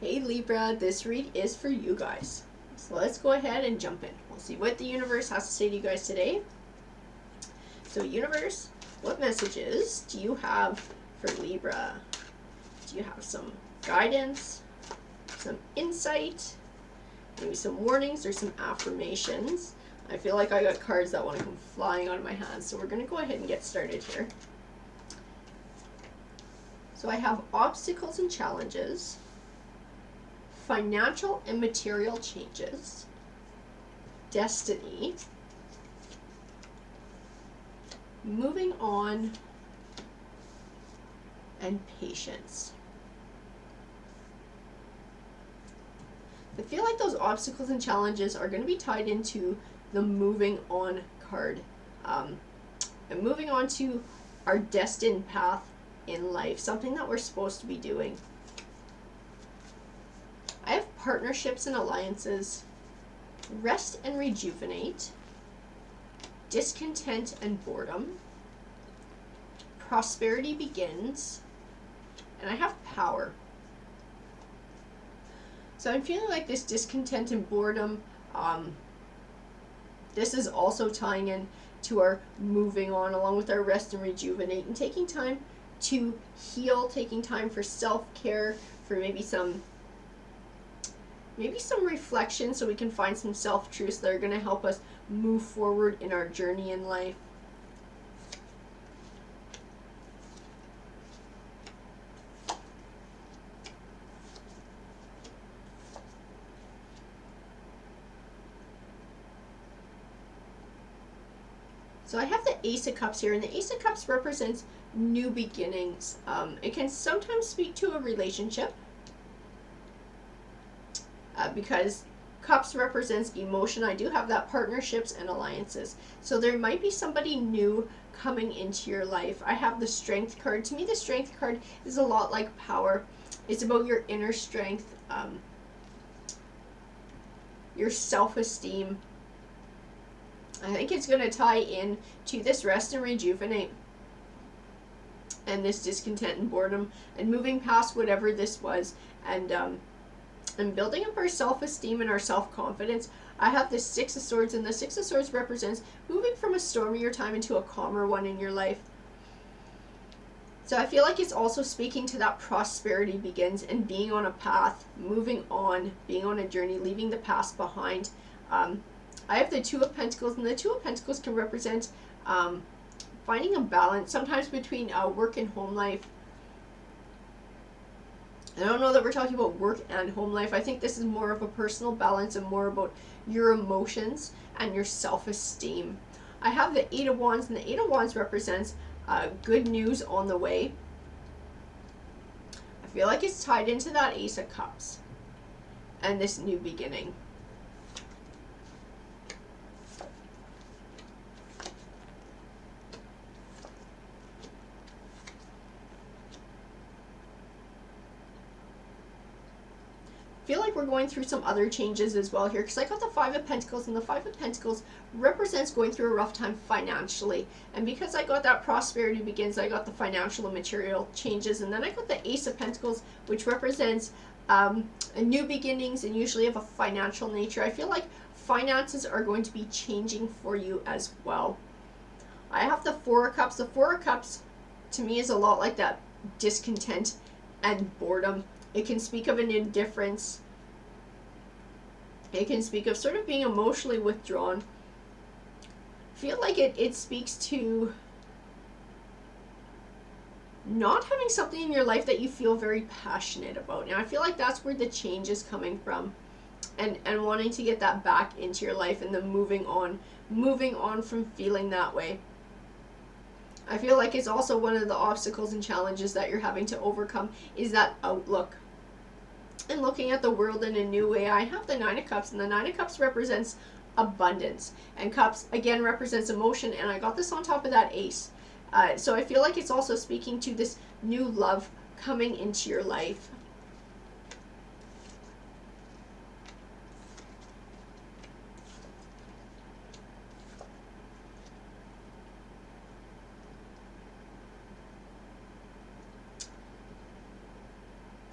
Hey Libra, this read is for you guys. So let's go ahead and jump in. We'll see what the universe has to say to you guys today. So universe, what messages do you have for Libra? Do you have some guidance, some insight, maybe some warnings or some affirmations? I feel like I got cards that want to come flying out of my hands, so we're going to go ahead and get started here. So I have obstacles and challenges, financial and material changes, destiny, moving on, and patience. I feel like those obstacles and challenges are going to be tied into the moving on card, and moving on to our destined path in life, something that we're supposed to be doing. I have partnerships and alliances, rest and rejuvenate, discontent and boredom, prosperity begins, and I have power. So I'm feeling like this discontent and boredom, this is also tying in to our moving on, along with our rest and rejuvenate, and taking time to heal, taking time for self-care, for maybe some reflection, so we can find some self-truths that are going to help us move forward in our journey in life. So I have the Ace of Cups here, and the Ace of Cups represents new beginnings. It can sometimes speak to a relationship, because Cups represents emotion. I do have that partnerships and alliances. So there might be somebody new coming into your life. I have the Strength card. To me, the Strength card is a lot like power. It's about your inner strength, your self-esteem. I think it's going to tie in to this rest and rejuvenate, and this discontent and boredom, and moving past whatever this was, and building up our self-esteem and our self-confidence. I have the Six of Swords, and the Six of Swords represents moving from a stormier time into a calmer one in your life. So I feel like it's also speaking to that prosperity begins, and being on a path, moving on, being on a journey, leaving the past behind. I have the Two of Pentacles, and the Two of Pentacles can represent finding a balance, sometimes between work and home life. I don't know that we're talking about work and home life. I think this is more of a personal balance and more about your emotions and your self-esteem. I have the Eight of Wands, and the Eight of Wands represents good news on the way. I feel like it's tied into that Ace of Cups and this new beginning. Feel like we're going through some other changes as well here, because I got the Five of Pentacles, and the Five of Pentacles represents going through a rough time financially, and because I got that prosperity begins, I got the financial and material changes, and then I got the Ace of Pentacles, which represents a new beginnings, and usually of a financial nature. I feel like finances are going to be changing for you as well. I have the Four of Cups. The Four of Cups to me is a lot like that discontent and boredom. It can speak of an indifference. It can speak of sort of being emotionally withdrawn. I feel like it speaks to not having something in your life that you feel very passionate about. Now I feel like that's where the change is coming from, and wanting to get that back into your life, and then moving on from feeling that way. I feel like it's also one of the obstacles and challenges that you're having to overcome is that outlook and looking at the world in a new way. I have the Nine of Cups, and the Nine of Cups represents abundance, and Cups again represents emotion, and I got this on top of that Ace. So I feel like it's also speaking to this new love coming into your life.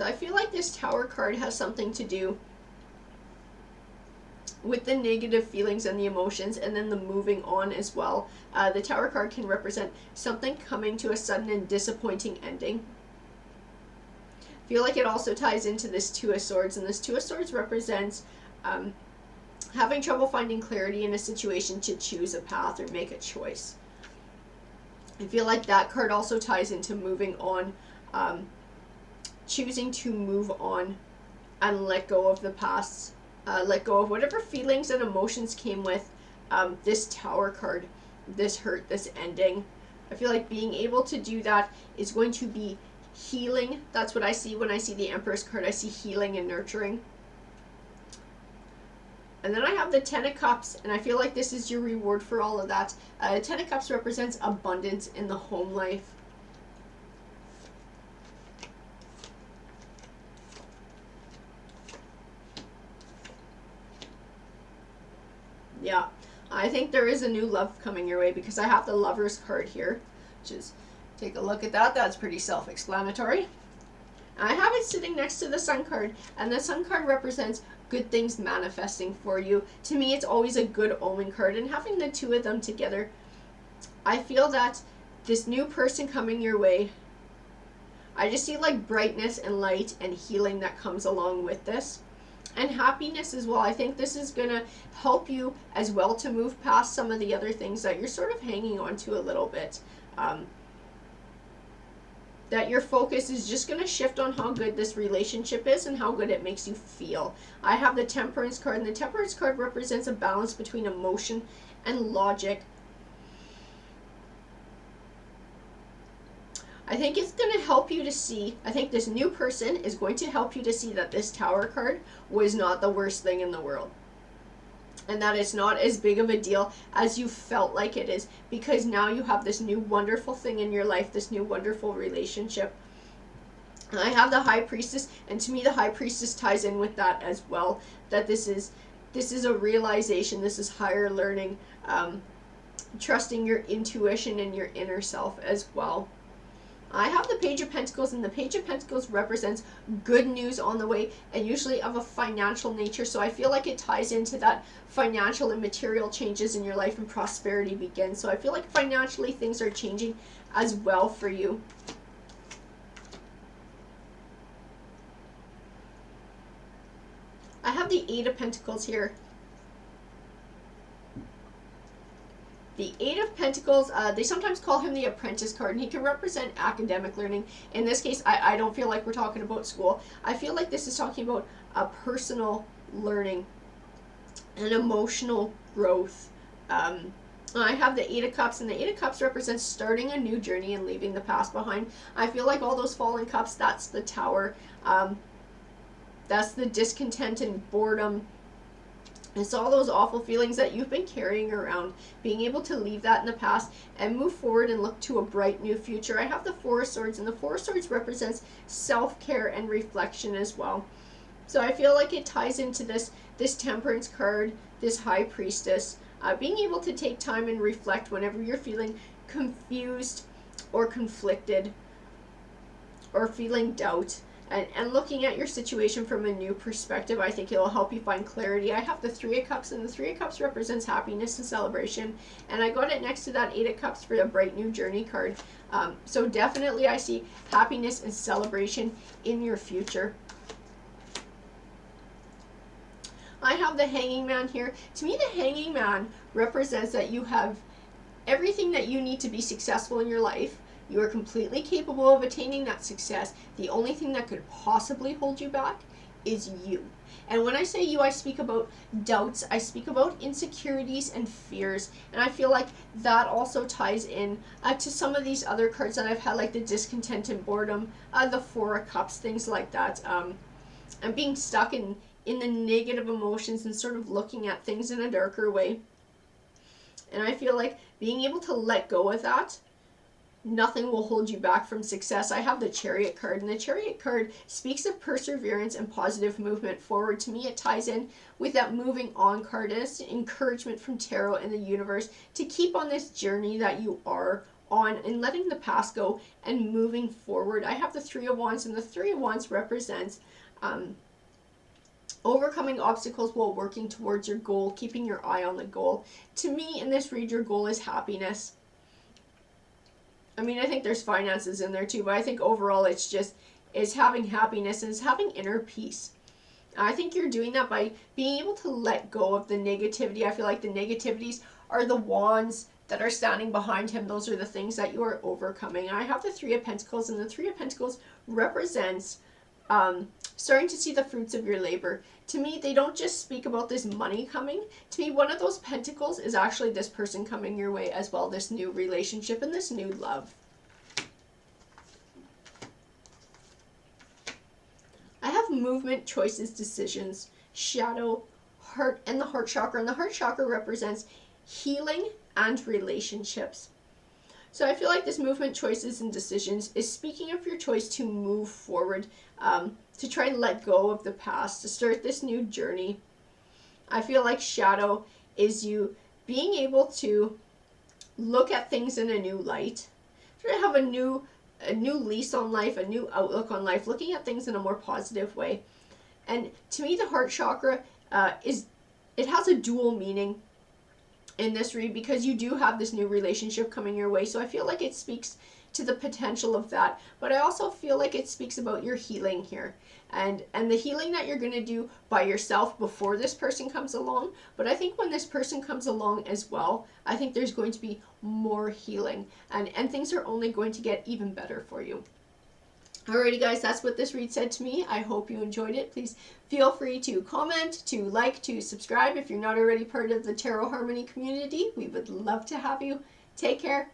So I feel like this Tower card has something to do with the negative feelings and the emotions, and then the moving on as well. The Tower card can represent something coming to a sudden and disappointing ending. I feel like it also ties into this Two of Swords, and this Two of Swords represents having trouble finding clarity in a situation to choose a path or make a choice. I feel like that card also ties into moving on, choosing to move on and let go of the past, let go of whatever feelings and emotions came with this Tower card, this hurt, this ending. I feel like being able to do that is going to be healing. That's what I see when I see the Empress card. I see healing and nurturing. And then I have the Ten of Cups, and I feel like this is your reward for all of that. Ten of Cups represents abundance in the home life. Yeah, I think there is a new love coming your way, because I have the Lover's card here, which is, take a look at that. That's pretty self-explanatory. I have it sitting next to the Sun card, and the Sun card represents good things manifesting for you. To me, it's always a good omen card, and having the two of them together, I feel that this new person coming your way, I just see like brightness and light and healing that comes along with this, and happiness as well. I think this is gonna help you as well to move past some of the other things that you're sort of hanging on to a little bit. That your focus is just going to shift on how good this relationship is and how good it makes you feel. I have the Temperance card, and the Temperance card represents a balance between emotion and logic. I think it's going to help you to see, I think this new person is going to help you to see that this Tower card was not the worst thing in the world. And that it's not as big of a deal as you felt like it is, because now you have this new wonderful thing in your life, this new wonderful relationship. And I have the High Priestess, and to me the High Priestess ties in with that as well, that this is a realization, this is higher learning, trusting your intuition and your inner self as well. I have the Page of Pentacles, and the Page of Pentacles represents good news on the way, and usually of a financial nature. So I feel like it ties into that financial and material changes in your life, and prosperity begins. So I feel like financially things are changing as well for you. I have the Eight of Pentacles here. The Eight of Pentacles, they sometimes call him the Apprentice card, and he can represent academic learning. In this case, I don't feel like we're talking about school. I feel like this is talking about a personal learning and emotional growth. I have the Eight of Cups, and the Eight of Cups represents starting a new journey and leaving the past behind. I feel like all those fallen cups, that's the Tower. That's the discontent and boredom. It's all those awful feelings that you've been carrying around, being able to leave that in the past and move forward and look to a bright new future. I have the Four of Swords, and the Four of Swords represents self-care and reflection as well. So I feel like it ties into this Temperance card, this High Priestess, being able to take time and reflect whenever you're feeling confused or conflicted or feeling doubt. And looking at your situation from a new perspective, I think it'll help you find clarity. I have the Three of Cups, and the Three of Cups represents happiness and celebration. And I got it next to that Eight of Cups for the Bright New Journey card. So definitely I see happiness and celebration in your future. I have the Hanging Man here. To me, the Hanging Man represents that you have everything that you need to be successful in your life. You are completely capable of attaining that success. The only thing that could possibly hold you back is you. And when I say you, I speak about doubts, I speak about insecurities and fears. And I feel like that also ties in to some of these other cards that I've had, like the discontent and boredom, the Four of Cups, things like that. And being stuck in the negative emotions and sort of looking at things in a darker way. And I feel like being able to let go of that, nothing will hold you back from success. I have the Chariot card, and the Chariot card speaks of perseverance and positive movement forward. To me, it ties in with that moving on card, and it's encouragement from tarot and the universe to keep on this journey that you are on and letting the past go and moving forward. I have the Three of Wands, and the Three of Wands represents overcoming obstacles while working towards your goal, keeping your eye on the goal. To me, in this read, your goal is happiness. I mean, I think there's finances in there too, but I think overall it's having happiness and it's having inner peace. I think you're doing that by being able to let go of the negativity. I feel like the negativities are the wands that are standing behind him. Those are the things that you are overcoming. I have the Three of Pentacles, and the Three of Pentacles represents starting to see the fruits of your labor. To me, they don't just speak about this money coming. To me, one of those pentacles is actually this person coming your way as well, this new relationship and this new love. I have movement, choices, decisions, shadow, heart, and the heart chakra. And the heart chakra represents healing and relationships. So I feel like this movement, choices, and decisions is speaking of your choice to move forward, to try and let go of the past, to start this new journey. I feel like shadow is you being able to look at things in a new light, to have a new lease on life, a new outlook on life, looking at things in a more positive way. And to me, the heart chakra it has a dual meaning in this read, because you do have this new relationship coming your way. So I feel like it speaks to the potential of that, but I also feel like it speaks about your healing here, and the healing that you're going to do by yourself before this person comes along. But I think when this person comes along as well, I think there's going to be more healing, and things are only going to get even better for you. Alrighty guys, that's what this read said to me. I hope you enjoyed it. Please feel free to comment, to like, to subscribe if you're not already part of the Tarot Harmony community. We would love to have you. Take care.